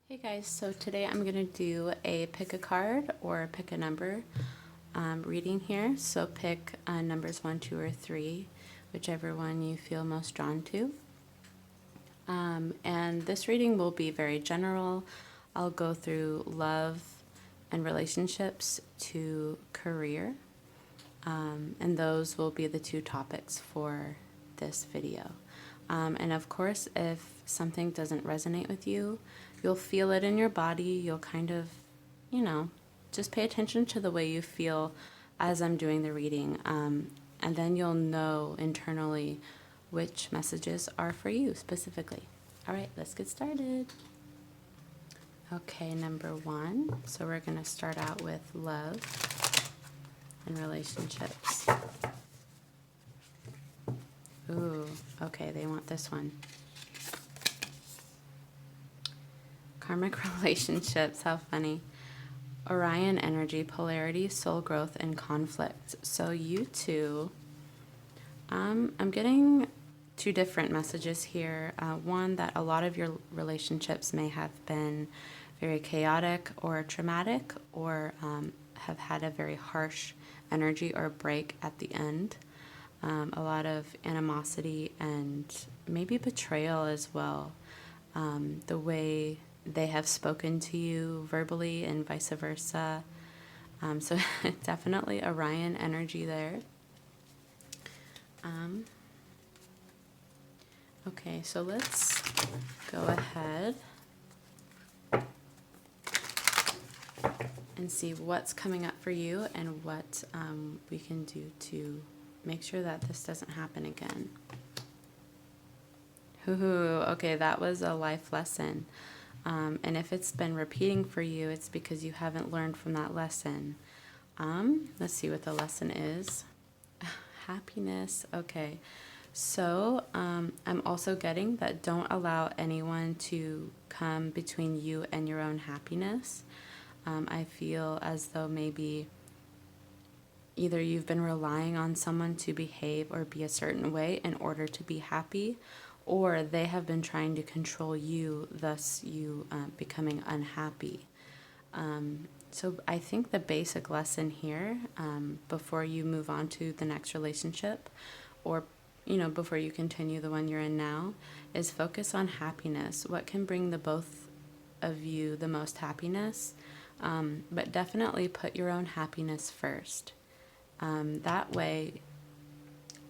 Hey guys, so today I'm going to do a pick a card or pick a number reading here. So pick numbers 1, 2, or 3, whichever one you feel most drawn to. And this reading will be very general. I'll go through love and relationships to career. And those will be the two topics for this video. And of course, if something doesn't resonate with you, you'll feel it in your body. You'll kind of, just pay attention to the way you feel as I'm doing the reading. And then you'll know internally which messages are for you specifically. All right, let's get started. Okay, number 1. So we're going to start out with love and relationships. Ooh, okay, they want this one. Karmic relationships, how funny. Orion energy, polarity, soul growth, and conflict. So you two, I'm getting two different messages here. One, that a lot of your relationships may have been very chaotic or traumatic, or have had a very harsh energy or break at the end. A lot of animosity and maybe betrayal as well. The way they have spoken to you verbally and vice versa. So definitely Orion energy there. Okay, so let's go ahead and see what's coming up for you and what we can do to make sure that this doesn't happen again. Okay, that was a life lesson. And if it's been repeating for you, it's because you haven't learned from that lesson. Let's see what the lesson is. Happiness. Okay. So I'm also getting that don't allow anyone to come between you and your own happiness. I feel as though maybe either you've been relying on someone to behave or be a certain way in order to be happy, or they have been trying to control you, thus you becoming unhappy. So I think the basic lesson here, before you move on to the next relationship, or before you continue the one you're in now, is focus on happiness. What can bring the both of you the most happiness? But definitely put your own happiness first. That way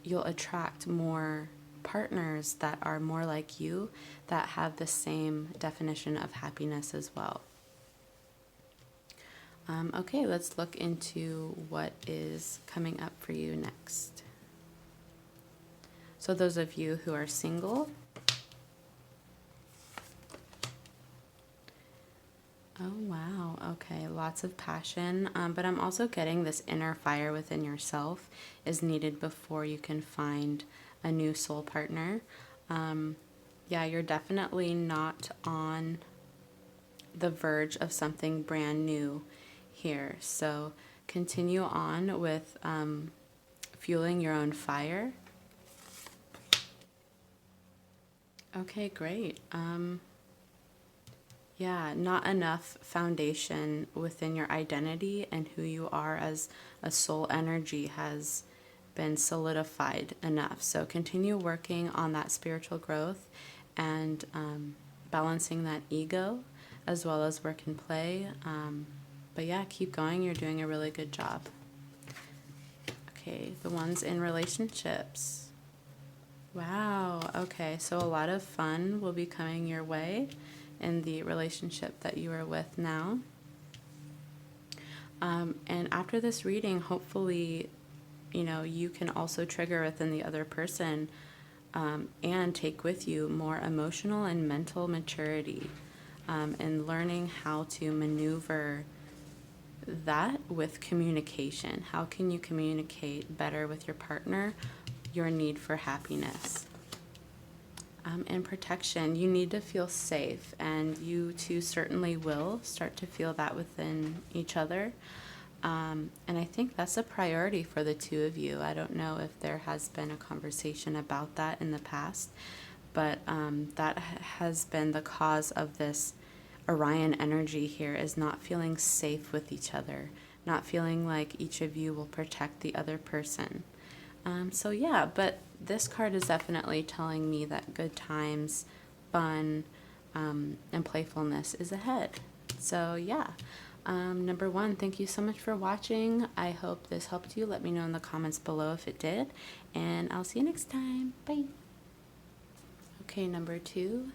you'll attract more partners that are more like you, that have the same definition of happiness as well. Okay, let's look into what is coming up for you next. So those of you who are single, oh wow, okay, lots of passion, but I'm also getting this inner fire within yourself is needed before you can find a new soul partner. Yeah, you're definitely not on the verge of something brand new here. So continue on with fueling your own fire. Okay, great. Yeah, not enough foundation within your identity and who you are as a soul energy has been solidified enough. So continue working on that spiritual growth and balancing that ego as well as work and play. But yeah, keep going. You're doing a really good job. Okay, the ones in relationships. Wow, okay, so a lot of fun will be coming your way in the relationship that you are with now. And after this reading, hopefully, you can also trigger within the other person and take with you more emotional and mental maturity and learning how to maneuver that with communication. How can you communicate better with your partner your need for happiness? And protection. You need to feel safe, and you two certainly will start to feel that within each other. And I think that's a priority for the two of you. I don't know if there has been a conversation about that in the past, but that has been the cause of this Orion energy here is not feeling safe with each other, not feeling like each of you will protect the other person. So yeah, but this card is definitely telling me that good times, fun, and playfulness is ahead. So yeah, number one, thank you so much for watching. I hope this helped you. Let me know in the comments below if it did, and I'll see you next time. Bye. Okay, number two.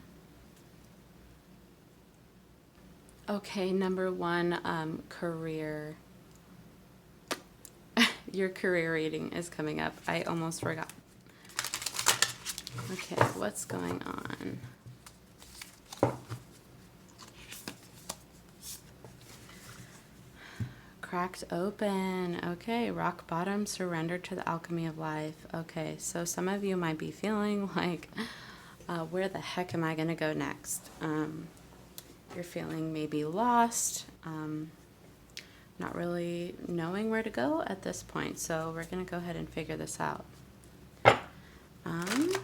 Okay, number one, career. Your career reading is coming up. I almost forgot. Okay, what's going on? Cracked open. Okay, rock bottom, surrender to the alchemy of life. Okay, so some of you might be feeling like, where the heck am I going to go next? You're feeling maybe lost, not really knowing where to go at this point. So we're going to go ahead and figure this out. Oh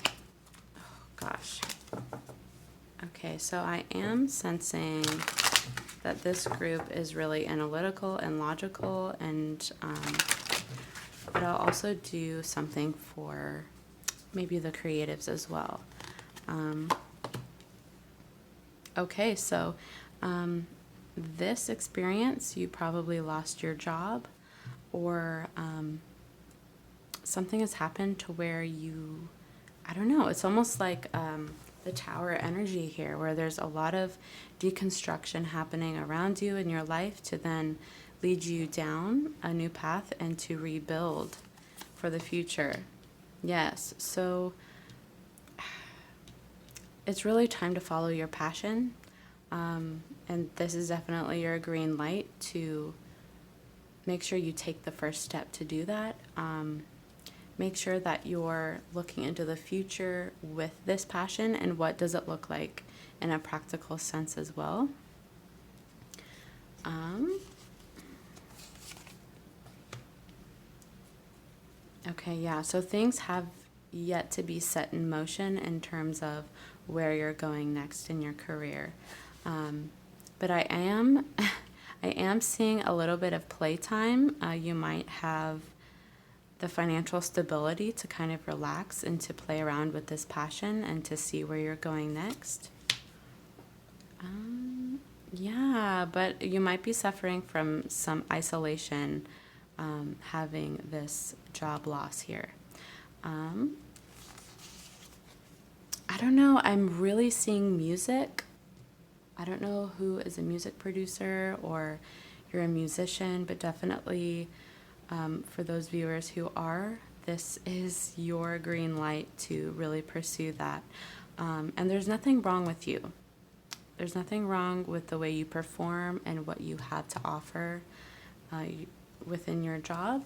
gosh. Okay, so I am sensing that this group is really analytical and logical, and but I'll also do something for maybe the creatives as well. Okay, so this experience, you probably lost your job, or something has happened to where you, I don't know, it's almost like the tower energy here, where there's a lot of deconstruction happening around you in your life to then lead you down a new path and to rebuild for the future. Yes, so it's really time to follow your passion, and this is definitely your green light to make sure you take the first step to do that. Make sure that you're looking into the future with this passion, and what does it look like in a practical sense as well. Okay, yeah, so things have yet to be set in motion in terms of where you're going next in your career. But I am seeing a little bit of playtime. You might have the financial stability to kind of relax and to play around with this passion and to see where you're going next. Yeah, but you might be suffering from some isolation, having this job loss here. I don't know, I'm really seeing music. I don't know who is a music producer or you're a musician, but definitely for those viewers who are, this is your green light to really pursue that. And there's nothing wrong with you. There's nothing wrong with the way you perform and what you have to offer within your job.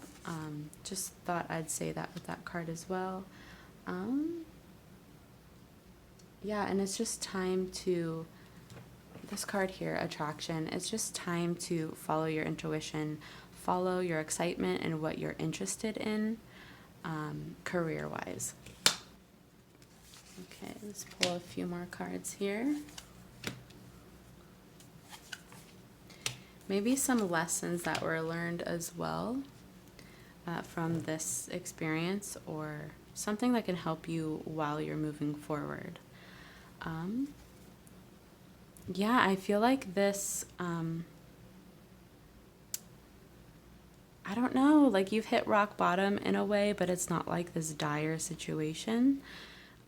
Just thought I'd say that with that card as well. Yeah, and it's just time to, this card here, attraction, it's just time to follow your intuition, follow your excitement and what you're interested in career-wise. Okay, let's pull a few more cards here. Maybe some lessons that were learned as well from this experience, or something that can help you while you're moving forward. Yeah, I feel like this, I don't know, like you've hit rock bottom in a way, but it's not like this dire situation.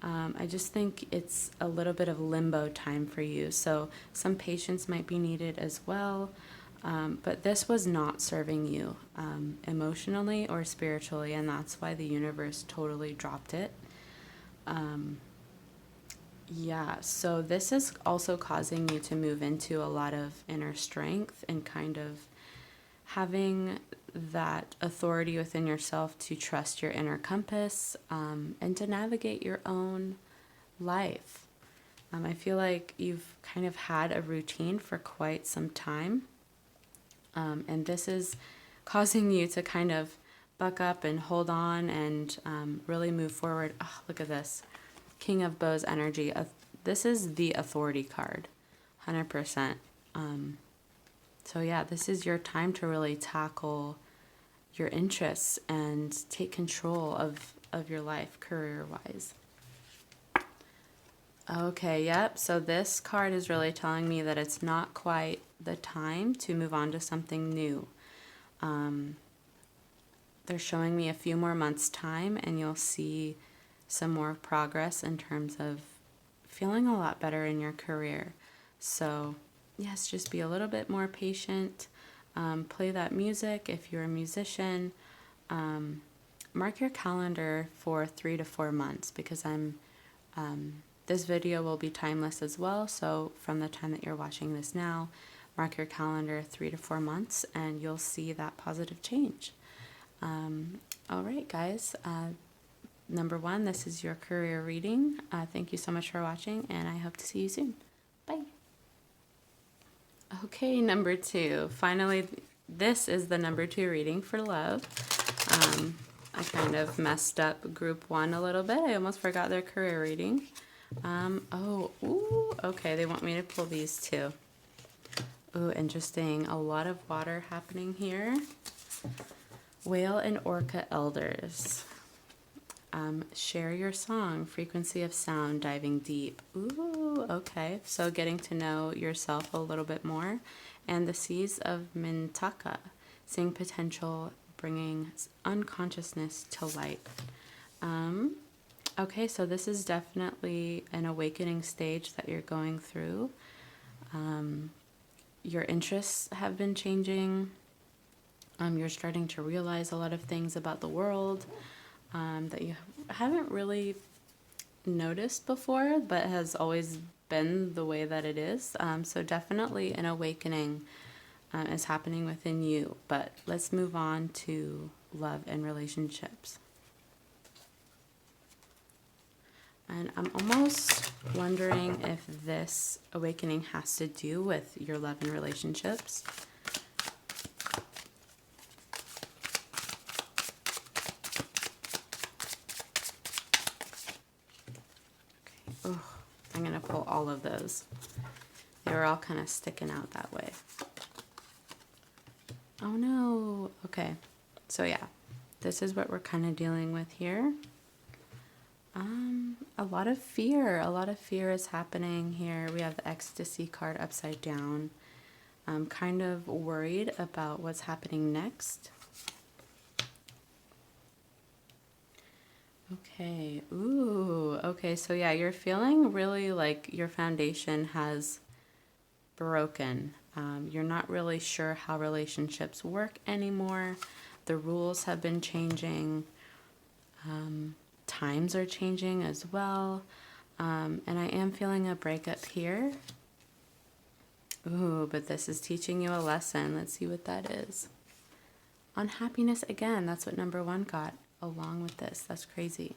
I just think it's a little bit of limbo time for you. So some patience might be needed as well. But this was not serving you emotionally or spiritually, and that's why the universe totally dropped it. Yeah, so this is also causing you to move into a lot of inner strength and kind of having that authority within yourself to trust your inner compass and to navigate your own life. I feel like you've kind of had a routine for quite some time, and this is causing you to kind of buck up and hold on and really move forward. Oh, look at this. King of Bows energy. This is the authority card, 100%. So yeah, this is your time to really tackle your interests and take control of your life career-wise. Okay, yep. So this card is really telling me that it's not quite the time to move on to something new. They're showing me a few more months' time, and you'll see some more progress in terms of feeling a lot better in your career. So, yes, just be a little bit more patient. Play that music if you're a musician. Mark your calendar for 3 to 4 months, because this video will be timeless as well. So from the time that you're watching this now, mark your calendar 3 to 4 months, and you'll see that positive change. All right, guys. Number 1, this is your career reading. Thank you so much for watching, and I hope to see you soon. Bye. Okay, number 2. Finally, this is the number 2 reading for love. I kind of messed up group 1 a little bit. I almost forgot their career reading. Okay, they want me to pull these too. Ooh, interesting. A lot of water happening here. Whale and Orca Elders. Share your song, frequency of sound, diving deep. Ooh, okay. So getting to know yourself a little bit more. And the Seas of Mintaka, seeing potential, bringing unconsciousness to light. Okay, so this is definitely an awakening stage that you're going through. Your interests have been changing. You're starting to realize a lot of things about the world that you haven't really noticed before, but has always been the way that it is. So definitely an awakening is happening within you. But let's move on to love and relationships. And I'm almost wondering if this awakening has to do with your love and relationships. Oh, I'm going to pull all of those. They were all kind of sticking out that way. Oh no. Okay. So yeah, this is what we're kind of dealing with here. A lot of fear. A lot of fear is happening here. We have the ecstasy card upside down. I'm kind of worried about what's happening next. Okay. Ooh. Okay. So yeah, you're feeling really like your foundation has broken. You're not really sure how relationships work anymore. The rules have been changing. Times are changing as well. And I am feeling a breakup here. Ooh, but this is teaching you a lesson. Let's see what that is. Unhappiness again. That's what number 1 got along with this. That's crazy.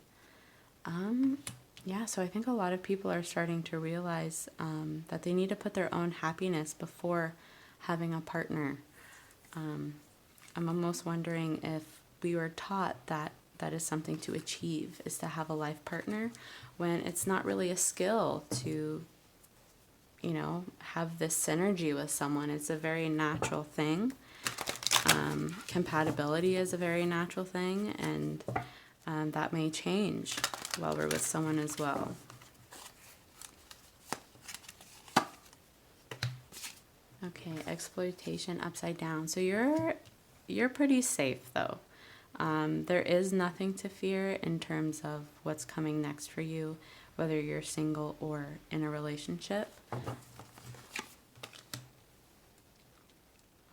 Yeah, so I think a lot of people are starting to realize that they need to put their own happiness before having a partner. I'm almost wondering if we were taught that that is something to achieve, is to have a life partner, when it's not really a skill to, you know, have this synergy with someone. It's a very natural thing. Compatibility is a very natural thing, and that may change while we're with someone as well. Okay, exploitation upside down. So you're pretty safe though. There is nothing to fear in terms of what's coming next for you, whether you're single or in a relationship.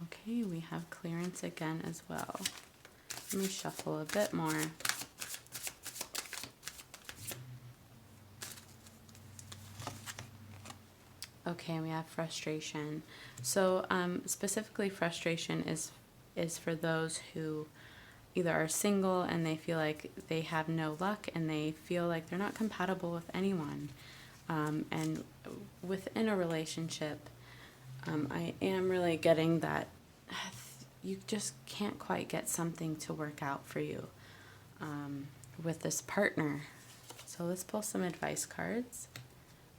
Okay, we have clearance again as well. Let me shuffle a bit more. Okay, we have frustration. So specifically frustration is for those who either are single and they feel like they have no luck and they feel like they're not compatible with anyone. And within a relationship, I am really getting that you just can't quite get something to work out for you with this partner. So let's pull some advice cards.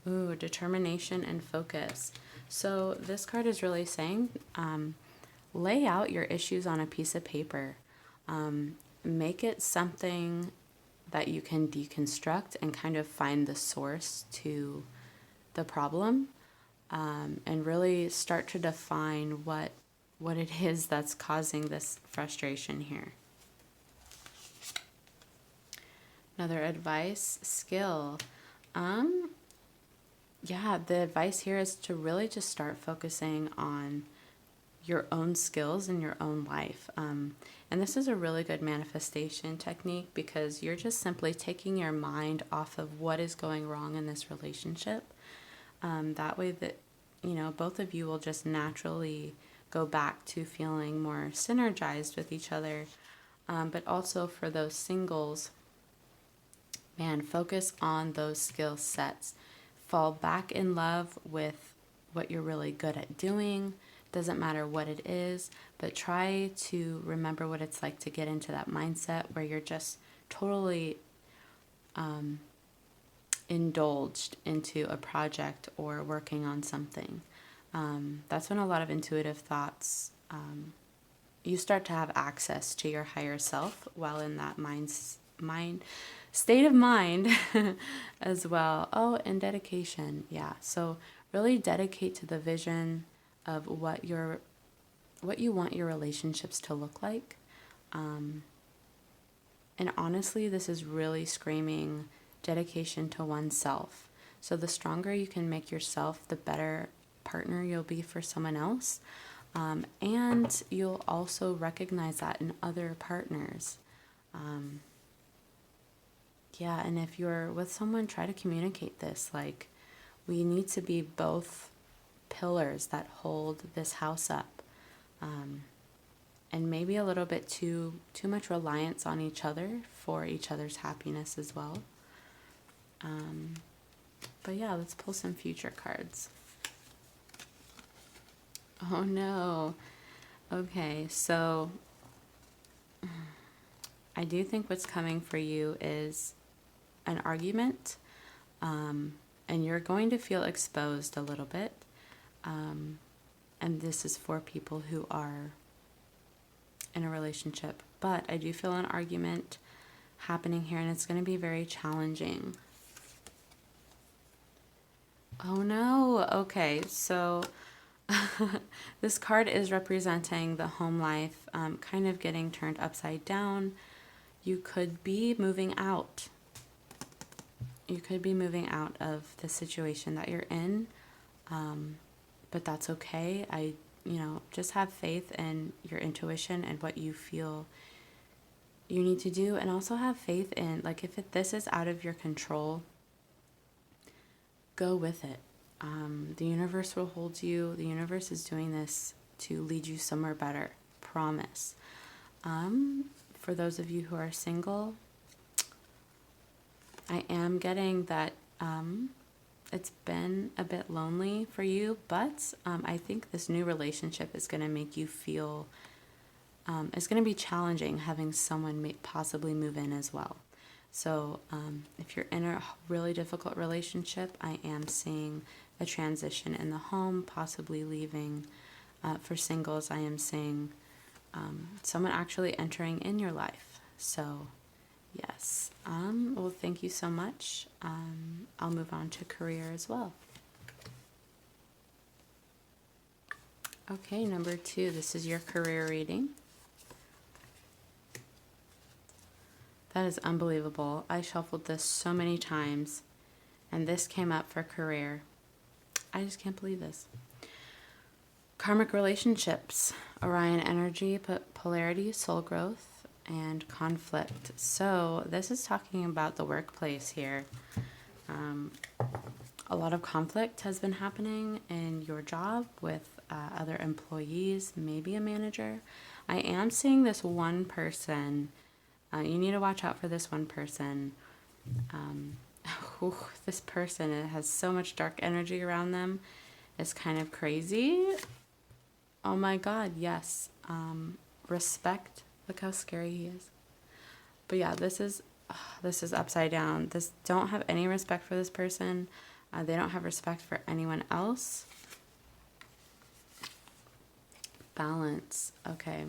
Ooh, determination and focus. So this card is really saying, lay out your issues on a piece of paper. Make it something that you can deconstruct and kind of find the source to the problem, and really start to define what it is that's causing this frustration here. Another advice, skill. Yeah, the advice here is to really just start focusing on your own skills in your own life. And this is a really good manifestation technique because you're just simply taking your mind off of what is going wrong in this relationship. That way that, both of you will just naturally go back to feeling more synergized with each other. But also for those singles, man, focus on those skill sets. Fall back in love with what you're really good at doing. Doesn't matter what it is, but try to remember what it's like to get into that mindset where you're just totally indulged into a project or working on something. That's when a lot of intuitive thoughts, you start to have access to your higher self while in that mind state of mind as well. Oh, and dedication. Yeah. So really dedicate to the vision of what you want your relationships to look like. And honestly, this is really screaming dedication to oneself. So the stronger you can make yourself, the better partner you'll be for someone else. And you'll also recognize that in other partners. Yeah, and if you're with someone, try to communicate this. Like, we need to be both pillars that hold this house up. And maybe a little bit too much reliance on each other for each other's happiness as well. But yeah, let's pull some future cards. Oh no. Okay, so I do think what's coming for you is an argument, and you're going to feel exposed a little bit. And this is for people who are in a relationship. But I do feel an argument happening here, and it's going to be very challenging. Oh no. Okay, so this card is representing the home life, kind of getting turned upside down. You could be moving out. You could be moving out of the situation that you're in, but that's okay. Just have faith in your intuition and what you feel you need to do, and also have faith in, like, if this is out of your control, go with it. The universe will hold you. The universe is doing this to lead you somewhere better. Promise. For those of you who are single, I am getting that it's been a bit lonely for you, but I think this new relationship is going to make you feel, it's going to be challenging having someone possibly move in as well. So if you're in a really difficult relationship, I am seeing a transition in the home, possibly leaving. For singles, I am seeing someone actually entering in your life. So yes. Well, thank you so much. I'll move on to career as well. Okay, number 2. This is your career reading. That is unbelievable. I shuffled this so many times, and this came up for career. I just can't believe this. Karmic relationships, Orion energy, polarity, soul growth, and conflict. So this is talking about the workplace here. A lot of conflict has been happening in your job with other employees, maybe a manager. I am seeing this one person. You need to watch out for this one person. This person, it has so much dark energy around them. It's kind of crazy. Oh my God, yes. Respect. Look how scary he is. But yeah, this is upside down. Don't have any respect for this person. They don't have respect for anyone else. Balance. Okay.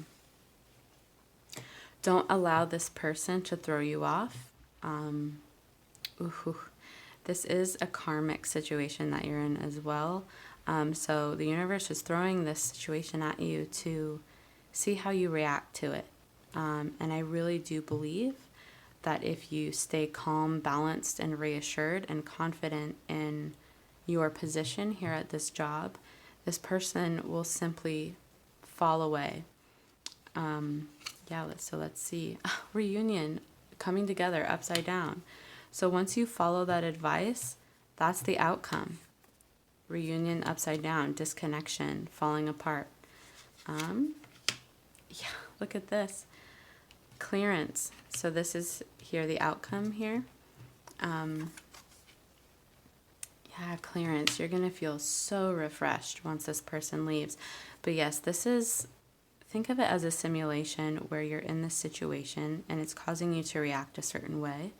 Don't allow this person to throw you off. Ooh, this is a karmic situation that you're in as well. So the universe is throwing this situation at you to see how you react to it. And I really do believe that if you stay calm, balanced, and reassured and confident in your position here at this job, this person will simply fall away. So let's see. Reunion, coming together upside down. So once you follow that advice, that's the outcome. Reunion upside down, disconnection, falling apart. Look at this. Clearance. So this is here, the outcome here. Clearance. You're going to feel so refreshed once this person leaves. But yes, think of it as a simulation where you're in this situation and it's causing you to react a certain way.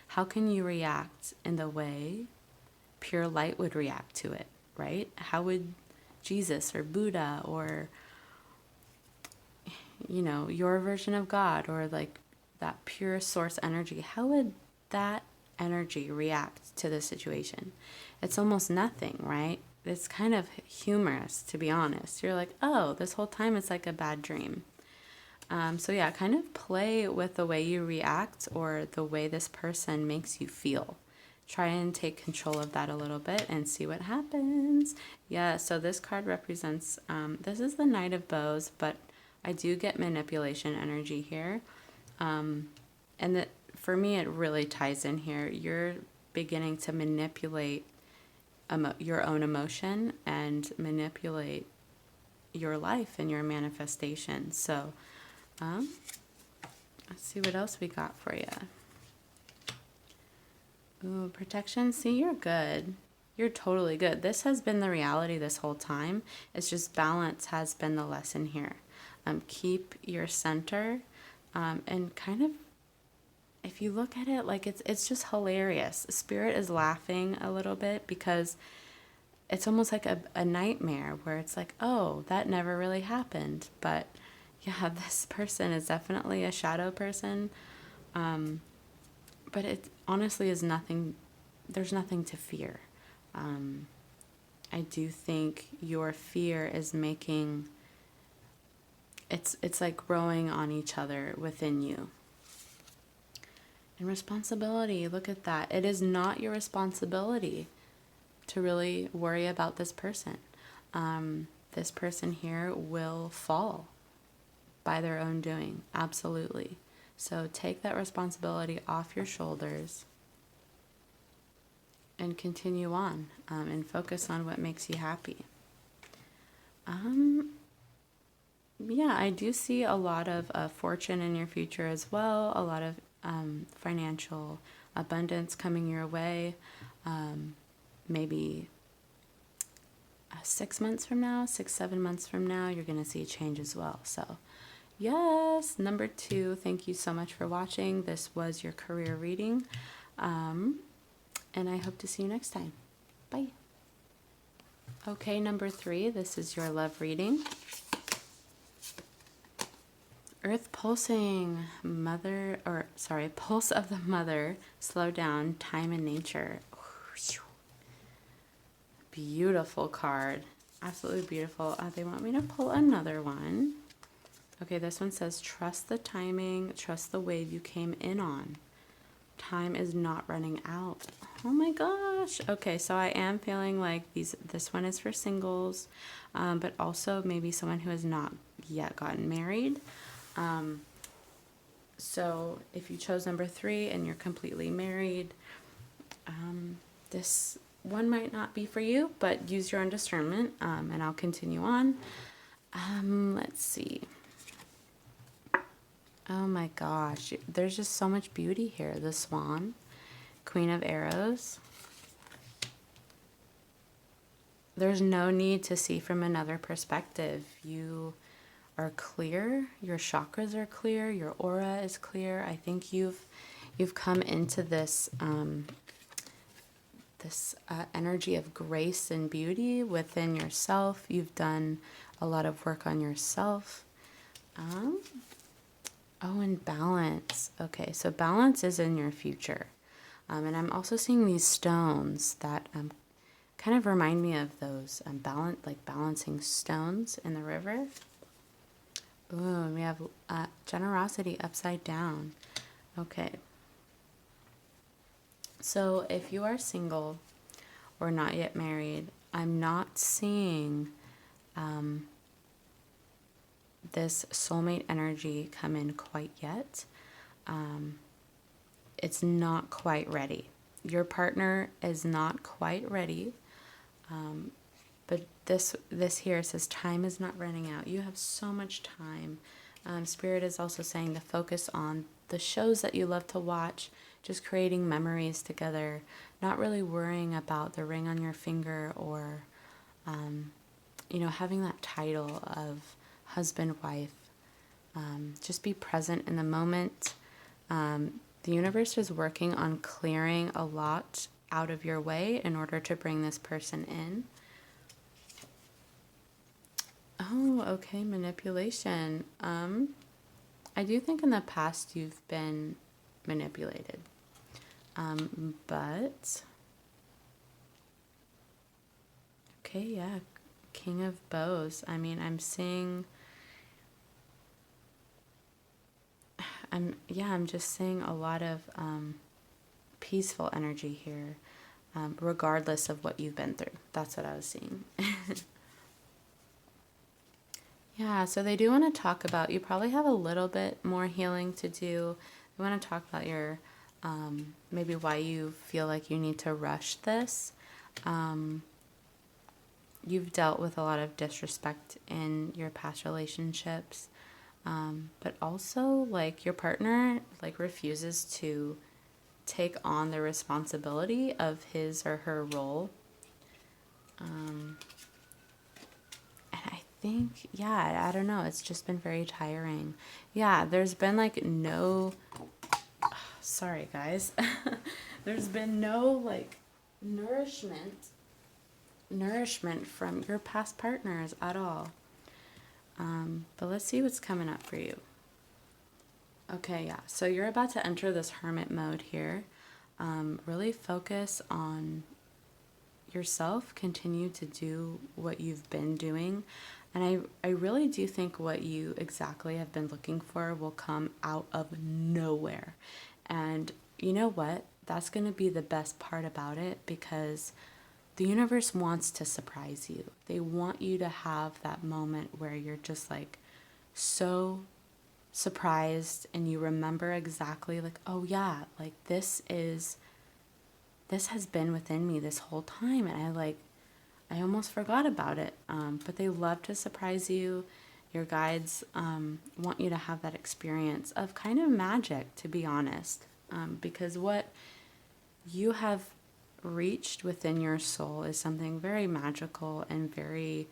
How can you react in the way pure light would react to it, right? How would Jesus or Buddha or, your version of God or like that pure source energy, how would that energy react to the situation? It's almost nothing, right? It's kind of humorous, to be honest. You're like, oh, this whole time it's like a bad dream. Kind of play with the way you react or the way this person makes you feel. Try and take control of that a little bit and see what happens. Yeah, so this card represents, this is the Knight of Bows, but I do get manipulation energy here. For me, it really ties in here. You're beginning to manipulate your own emotion and manipulate your life and your manifestation. So let's see what else we got for you. Ooh, protection. See, you're good. You're totally good. This has been the reality this whole time. It's just balance has been the lesson here. Keep your center, and kind of, if you look at it, like it's just hilarious. Spirit is laughing a little bit because it's almost like a nightmare where it's like, oh, that never really happened. But yeah, this person is definitely a shadow person. But it honestly is nothing. There's nothing to fear. I do think your fear is making, it's like growing on each other within you. And responsibility, look at that. It is not your responsibility to really worry about this person. This person here will fall by their own doing, absolutely. So take that responsibility off your shoulders and continue on, and focus on what makes you happy. I do see a lot of fortune in your future as well, a lot of financial abundance coming your way. Maybe 6 months from now, 7 months from now, you're going to see a change as well. So yes, number 2, thank you so much for watching. This was your career reading. And I hope to see you next time. Bye. Okay, number 3, this is your love reading. Earth pulsing, pulse of the mother, slow down, time and nature. Beautiful card. Absolutely beautiful. They want me to pull another one. Okay, this one says, trust the timing, trust the wave you came in on. Time is not running out. Oh my gosh. Okay, so I am feeling like this one is for singles, but also maybe someone who has not yet gotten married. So if you chose number 3 and you're completely married, this one might not be for you, but use your own discernment, and I'll continue on. Let's see. Oh my gosh, there's just so much beauty here. The Swan, Queen of Arrows. There's no need to see from another perspective. You are clear, your chakras are clear, your aura is clear. I think you've come into this this energy of grace and beauty within yourself. You've done a lot of work on yourself. Oh, and balance. Okay, so balance is in your future. And I'm also seeing these stones that kind of remind me of those balancing stones in the river. Ooh, and we have generosity upside down. Okay. So if you are single or not yet married, I'm not seeing this soulmate energy come in quite yet. It's not quite ready. Your partner is not quite ready. But this here says time is not running out. You have so much time. Spirit is also saying to focus on the shows that you love to watch, just creating memories together, not really worrying about the ring on your finger or, having that title of husband, wife. Just be present in the moment. The universe is working on clearing a lot out of your way in order to bring this person in. Oh, okay, manipulation. I do think in the past you've been manipulated. But, okay, yeah, King of Bows. I mean, I'm just seeing a lot of peaceful energy here, regardless of what you've been through. That's what I was seeing. Yeah, so they do want to talk about, you probably have a little bit more healing to do. They want to talk about your, maybe why you feel like you need to rush this. You've dealt with a lot of disrespect in your past relationships. But also, like, your partner, like, refuses to take on the responsibility of his or her role. And I think, yeah, I don't know, it's just been very tiring. Yeah, there's been, like, sorry, guys. There's been no, like, nourishment from your past partners at all. But let's see what's coming up for you. Okay, yeah. So you're about to enter this hermit mode here. Really focus on yourself. Continue to do what you've been doing. And I really do think what you exactly have been looking for will come out of nowhere. And you know what? That's going to be the best part about it, because the universe wants to surprise you. They want you to have that moment where you're just like so surprised and you remember exactly, like, oh yeah, like this has been within me this whole time, and I almost forgot about it. But they love to surprise you. Your guides want you to have that experience of kind of magic, to be honest, because what you have reached within your soul is something very magical and very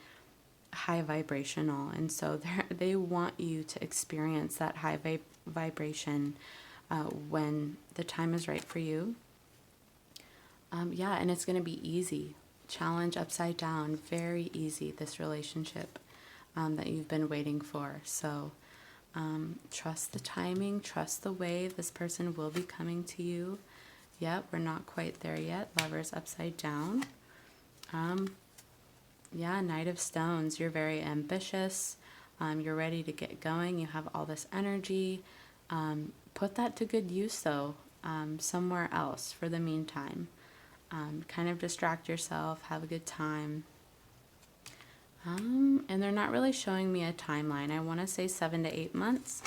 high vibrational, and so they want you to experience that high vibration when the time is right for you. And it's going to be easy. Challenge upside down, very easy, this relationship that you've been waiting for. So trust the timing, trust the way this person will be coming to you. Yep, we're not quite there yet. Lovers upside down. Knight of Stones. You're very ambitious. You're ready to get going. You have all this energy. Put that to good use, though, somewhere else for the meantime. Kind of distract yourself. Have a good time. And they're not really showing me a timeline. I want to say 7 to 8 months,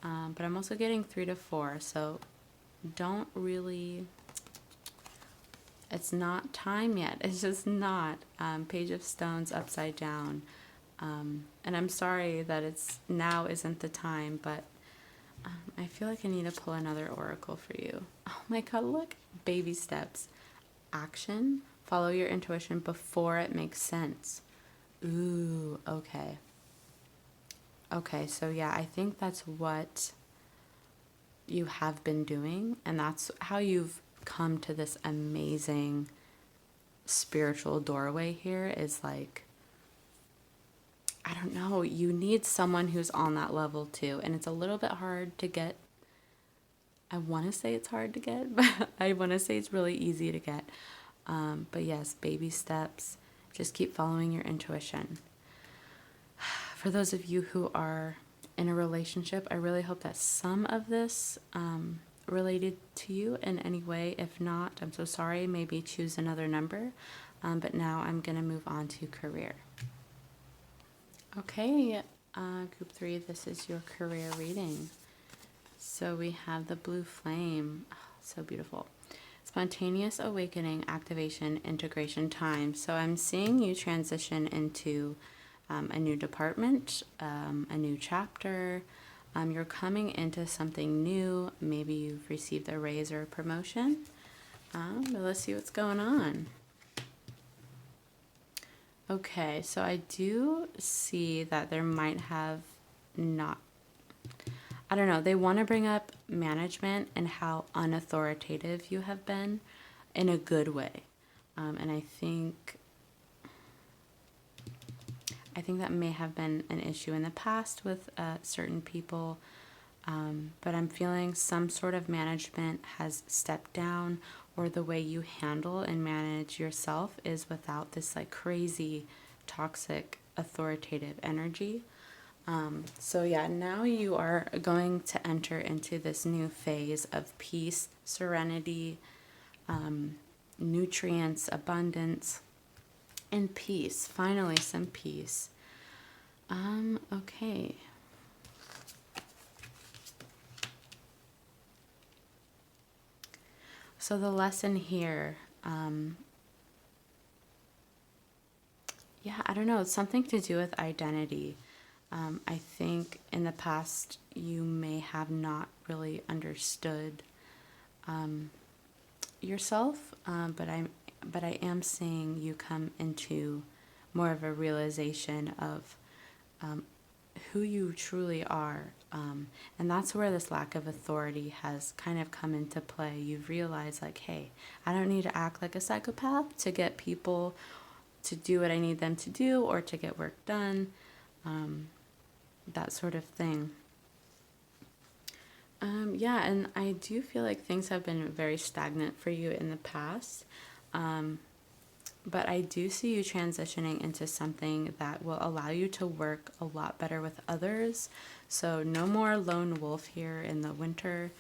but I'm also getting 3 to 4. So don't really, it's not time yet. It's just not. Page of Stones upside down. And I'm sorry that now isn't the time, but I feel like I need to pull another oracle for you. Oh my God, look. Baby steps. Action. Follow your intuition before it makes sense. Ooh, okay. Okay, so yeah, I think that's what you have been doing, and that's how you've come to this amazing spiritual doorway here is like, I don't know, you need someone who's on that level too. And it's a little bit hard to get. I want to say it's hard to get, but I want to say it's really easy to get. But yes, baby steps. Just keep following your intuition. For those of you who are in a relationship, I really hope that some of this related to you in any way. If not, I'm so sorry. Maybe choose another number. But now I'm going to move on to career. Okay, group 3, this is your career reading. So we have the blue flame. Oh, so beautiful. Spontaneous awakening, activation, integration time. So I'm seeing you transition into a new department, a new chapter. You're coming into something new. Maybe you've received a raise or a promotion. But let's see what's going on. Okay, so I do see that there might have not, I don't know, they want to bring up management and how unauthoritative you have been in a good way. And I think that may have been an issue in the past with certain people. But I'm feeling some sort of management has stepped down, or the way you handle and manage yourself is without this like crazy, toxic, authoritative energy. So yeah, now you are going to enter into this new phase of peace, serenity, nutrients, abundance, and peace. Finally, some peace. Okay. So the lesson here, yeah, I don't know, it's something to do with identity. I think in the past you may have not really understood yourself, but I am seeing you come into more of a realization of who you truly are. And that's where this lack of authority has kind of come into play. You've realized like, hey, I don't need to act like a psychopath to get people to do what I need them to do or to get work done, that sort of thing. Yeah, and I do feel like things have been very stagnant for you in the past. But I do see you transitioning into something that will allow you to work a lot better with others. So no more lone wolf here in the winter.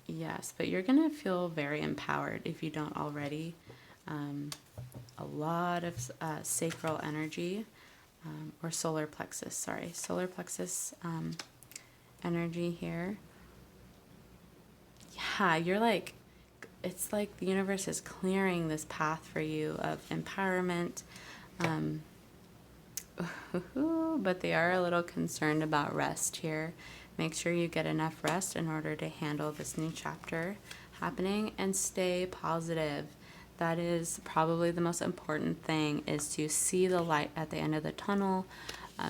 Yes, but you're going to feel very empowered if you don't already. A lot of sacral energy, or solar plexus, solar plexus energy here. Yeah, you're like, it's like the universe is clearing this path for you of empowerment. But they are a little concerned about rest here. Make sure you get enough rest in order to handle this new chapter happening, and stay positive. That is probably the most important thing, is to see the light at the end of the tunnel.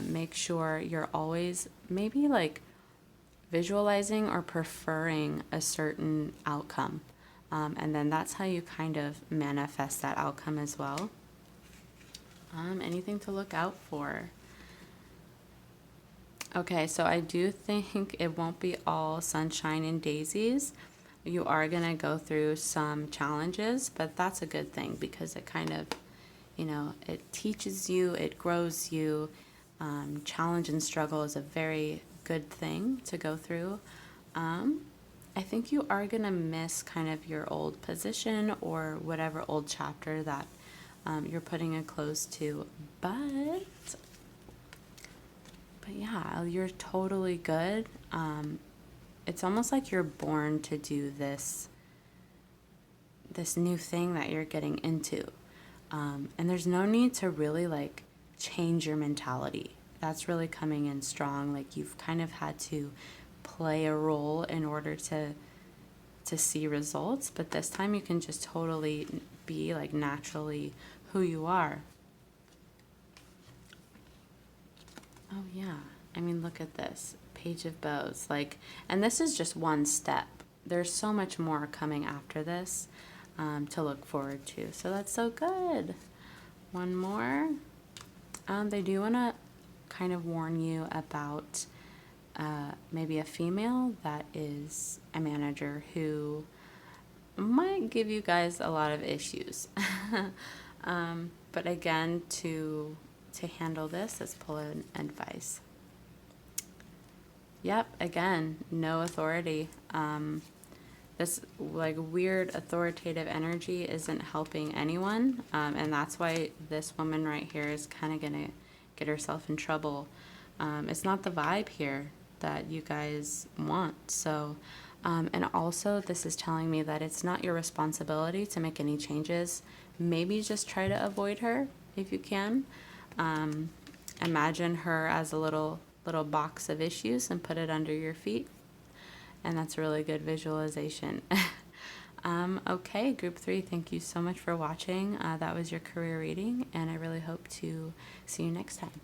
Make sure you're always maybe like visualizing or preferring a certain outcome. And then that's how you kind of manifest that outcome as well. Anything to look out for? Okay, so I do think it won't be all sunshine and daisies. You are going to go through some challenges, but that's a good thing, because it kind of, it teaches you, it grows you. Challenge and struggle is a very good thing to go through. I think you are going to miss kind of your old position or whatever old chapter that you're putting a close to. But yeah, you're totally good. It's almost like you're born to do this new thing that you're getting into. And there's no need to really like change your mentality. That's really coming in strong. Like, you've kind of had to play a role in order to see results, but this time you can just totally be like naturally who you are. Oh yeah, I mean, look at this Page of Bows, like, and this is just one step. There's so much more coming after this. to look forward to. So that's so good. One more. They do want to kind of warn you about maybe a female that is a manager who might give you guys a lot of issues. But again, to handle this, let's pull an advice. Yep, again, no authority. This like weird authoritative energy isn't helping anyone, and that's why this woman right here is kind of gonna get herself in trouble. It's not the vibe here that you guys want. So, and also this is telling me that it's not your responsibility to make any changes. Maybe just try to avoid her if you can. Imagine her as a little box of issues and put it under your feet. And that's a really good visualization. Okay, group 3, thank you so much for watching. That was your career reading, and I really hope to see you next time.